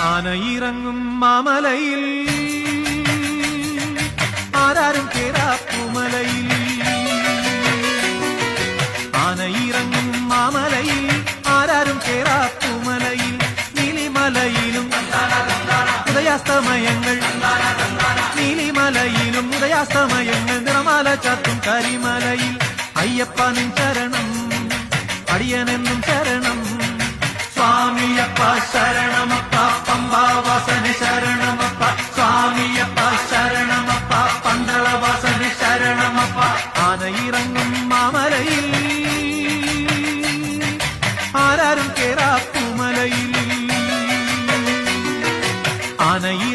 ആനയിറങ്ങും മാമലയിൽ ആരാരും കേറാപ്പുമലയിൽ ആനയിറങ്ങും മാമലയിൽ ആരാരും കേറാപ്പുമലയിൽ നീലിമലയിലും ഉദയാസ്തമയങ്ങൾ നീലിമലയിലും ഉദയാസ്തമയങ്ങൾ നിറമാല ചാത്തും കരിമലയിൽ അയ്യപ്പ നിൻ ശരണം അടിയനെന്നും ശരണം സ്വാമിയപ്പ ശരണമപ്പ പമ്പാവാസന ശരണമപ്പ സ്വാമിയപ്പ ശരണമപ്പ പന്തളവാസന ശരണമപ്പ ആനയിറങ്ങും മാമലയിൽ ആരാരും കേറാപ്പുമലയിൽ ആനയിൽ